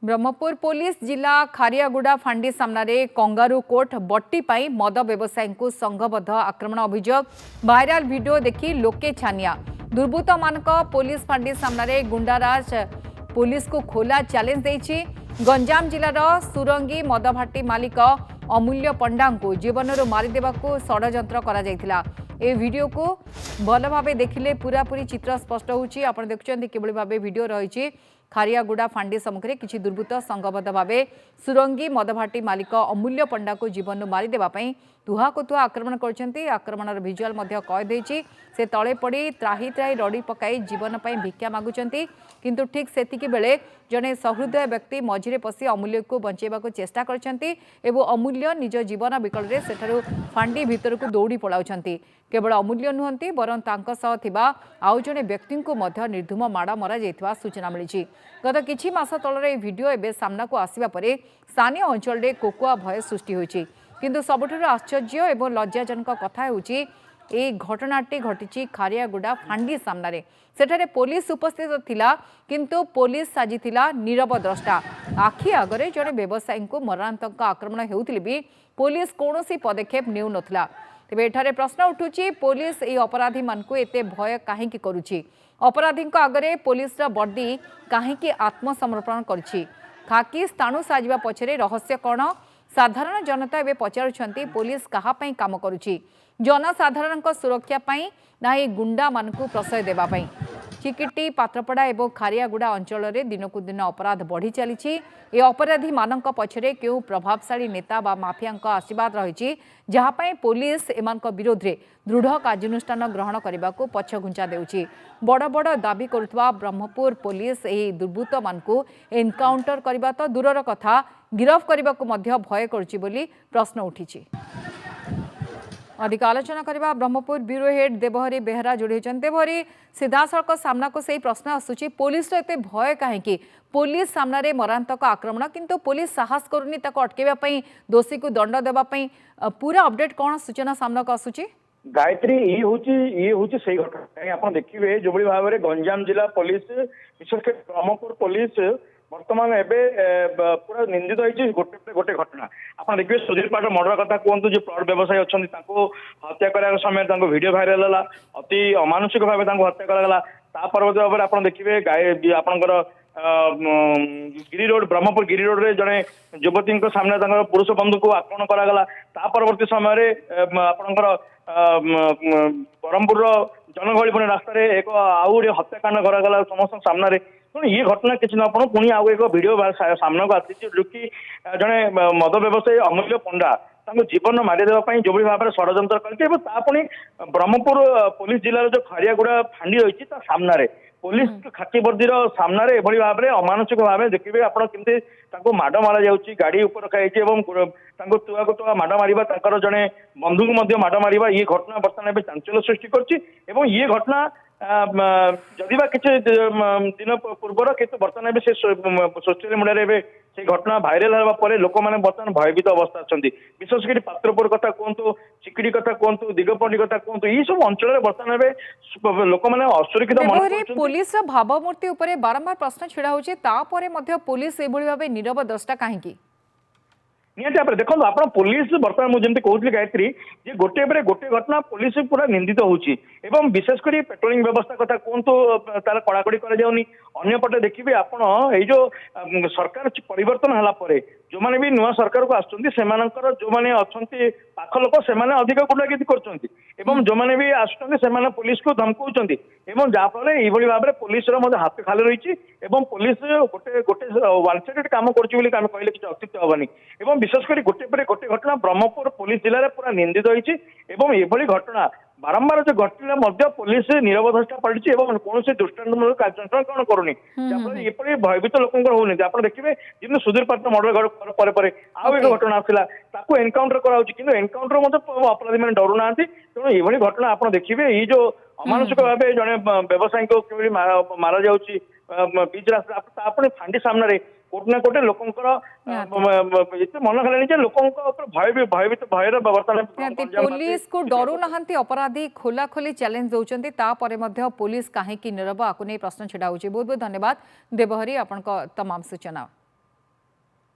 Brahmapur police जिला खारियागुड़ा फांडी सामने kangaroo court बट्टी पाई मद व्यवसायी को संघबद्ध आक्रमण अभियोग भाइराल वीडियो देखि लोके छानिया दुर्बृत्त मानक पुलिस फांडी सामने गुंडाराज पुलिस को खोला चैलेंज देछि। गंजाम जिलार सुरंगी मदभाटी मालिक अमूल्य पंडा को जीवन मारिदेवा षड्यंत्र करा जायथिला। ए वीडियो को भल भाव देखिले पूरापूरी चित्र स्पष्ट होउछि। आपण देखुछन्ती किबळी भाबे वीडियो रहिछि। खारियागुड़ा फांडी सम्मुखें किछि दुर्बृत्त संघबद्ध भावे सुरंगी मदभाटी मालिक अमूल्य पंडा को जीवन मारिदेवा पई तुहाकुतुहा आक्रमण करछन्ती। आक्रमणर भिजुआल मध्य कैद होइछि। से तळे पड़ी त्राही त्राही रडी पकाई जीवन पई भिक्षा मागुछन्ती। किंतु ठीक सेतिकी बेले जने सहृदय व्यक्ति मझिरे पसी अमूल्य को बंचेबाको चेष्टा करछन्ती एवं अमूल्य निज जीवन विकल रे सेठारु फांडी भितर को दौड़ी पलाउछन्ती। केवल अमूल्य नुहंती बरं तांक सह थिबा आउ जने व्यक्ति को मध्य निर्धूम माड़ मरा जायथिबा सूचना मिलिछि। गत किछि मास तलरे ए वीडियो एबे सामना को आसीबा परे स्थानीय अंचल रे कोकुआ भय सृष्टि होइछि। किंतु सबुठारु आश्चर्य एवं लज्जाजनक कथा हेउछि ए घटनाटी घटिछि खारियागुड़ा फांडी सामने। सेठारे पुलिस उपस्थित थिला किंतु पुलिस साजिथिला नीरव द्रष्टा। आखि आगरे जड़े व्यवसायी को मरणांतक आक्रमण हेउथिले भी पुलिस कौनसी पदक्षेप नेउ नथिला। तेबे एठारे प्रश्न उठुछि पुलिस ए अपराधी मानकु एते भय काहेकि करूछि। अपराधीक आगरे पुलिस बॉडी काहेकि आत्मसमर्पण करुछि। खाकी स्थाणु साजिबा पछरे रहस्य कौन। साधारण जनता एवं पचारुछंती पुलिस कहा पई काम करुछि। जनसाधारण सुरक्षा पई ना ए गुंडा मानकु प्रश्रय देबा पई। चिकिटी पात्रपड़ा एवं खारियागुड़ा अंचल में दिनकू दिन अपराध बढ़ी चली। ए अपराधी मानक पछरे केउ प्रभावशाली नेता बा माफिया आशीर्वाद रही जहाँपाई पुलिस एमान विरोध में दृढ़ कार्यानुष्ठान ग्रहण करने को पछघुंचा देउछि। बड़ बड़ दाबी करुवा ब्रह्मपुर पुलिस एही दुर्बृत्त मानकु एनकाउंटर करबा तो दूरर कथा गिरफ करने को मध्य भय करुछि बोली प्रश्न उठिछि। अधिक आलोचना करबा ब्रह्मपुर ब्यूरो हेड देवहरी बेहरा जोड़ी होचन। देवहरी सीधा सड़क सामना को सही प्रश्न आसुची पुलिस एते भय काहेकि। पुलिस सामने मरांतक आक्रमण किंतु पुलिस साहस करूनी ताको अटकेबा पई दोषी को दंड देबा पई पूरा अपडेट कौन सूचना सामना को आसुची। गायत्री ये होची सही घटना आपण देखिबे जो भाव में गंजाम जिला पुलिस विशेषकर ब्रह्मपुर पुलिस बर्तमान एबे पूरा निंदित होइछि गोटे गोटे घटना। आपण देखिए सुधीर पाठ मर्डर कथा कहतु जो प्लट व्यवसायी अच्छी हत्या करार समय वीडियो भाइराल है अति अमानुषिक भाव हत्या कराला। परवर्ती भाव में आप देखिए गाय आपंकर गिरी रोड ब्रह्मपुर गिरी रोड रे जड़े युवती सामने पुरुष बंधु को आक्रमण करागला। परवर्ती समय आपंकर ब्रह्मपुर जनगहलीपूर्ण रास्तार एक आउ गोटे हत्याकांड करागला समस्त सामने। ये घटना किसी न पुणी आउ एक भिडियो सामना को आसी जो कि जड़े मद व्यवसायी अमूल्य पंडा जीवन मारिदेवाई जो भाव में षड्यंत्र करके ब्रह्मपुर पुलिस जिलार जो खारियागुड़ा फांडी रही सामने पुलिस खाकी वर्दीर सामने एभली भाव में अमानुषिक भाव देखिए आपड़ केमती माड़ मारा जाऊँगी गाड़ी ऊपर रखाई तुआ को तुआ माड़ मार जड़े बंधु को माड़ मार ये घटना बर्तमान चांचल्य सृष्टि कर ये घटना जदि किसी दिन पूर्वर कितु बर्तमान से सोशल मीडिया से घटना भाइराल होगा लोक मैंने बर्तमान भयभीत अवस्था अच्छा विशेषकर पात्रपुर कथा कहतु चिकिटी कथा कहतु दिगपंडी कथा कहतु ये सब अंचल बर्तमान लोक मैंने असुरक्षित। पुलिस भावमूर्ति उपरे बारंबार प्रश्न छिड़ा होचे पुलिस एभली भाव नीरव द्रष्टा कहीं निहाती देखो आप पुलिस बर्तमान मुझे कहती गायत्री जे गोटे पर गोटे घटना पुलिस पूरा निंदित होची एवं विशेषकर पेट्रोलिंग व्यवस्था कथा कहतु तार कड़ाकड़ी करपटे देखिए आपड़ जो सरकार परिवर्तन है जो मैंने भी नुआ सरकार को आसुँच जो मैंने अच्छा पाख लोक से अधिक गुंडागिरी कर जो मैंने भी आसुँच पुलिस को धमकाउं जहाँफल ये भाव में पुलिस हाथ खाली रही पुलिस गोटे गोटे वन साइडेड काम कर कहले किसी अत्युक्त हेनी। विशेषकर गोटे पर गोटे घटना ब्रह्मपुर पुलिस जिले में पूरा निंदित होती घटना बारंबार जो घटना पुलिस नीरव द्रष्टा पड़ी कौन दृष्टान्तमूलक कार्यानुष्ठान ग्रहण करूनी ये भयभीत लोक होनी। आप देखिए जिन सुधीर पात्र मर्डर पर आउ एक घटना आसला एनकाउंटर कर एनकाउंटर अपराधी मैंने डरू ना तेणु ये घटना आप देखिए ये जो अमानुषिक भाव जड़े व्यवसायी को मारा जाऊँगी बीच रास्ता फांडी सामने कोटे ना कोटे लोकंकर मन खाली लोक भयभीत भय बर्तमान पुलिस को डरू नहांती अपराधी खोला खोली चैलेंज दौरान तापर पुलिस कहीं नीरव आपको नहीं प्रश्न छिड़ा होची। बहुत बहुत धन्यवाद देवहरी आपन तमाम सूचना।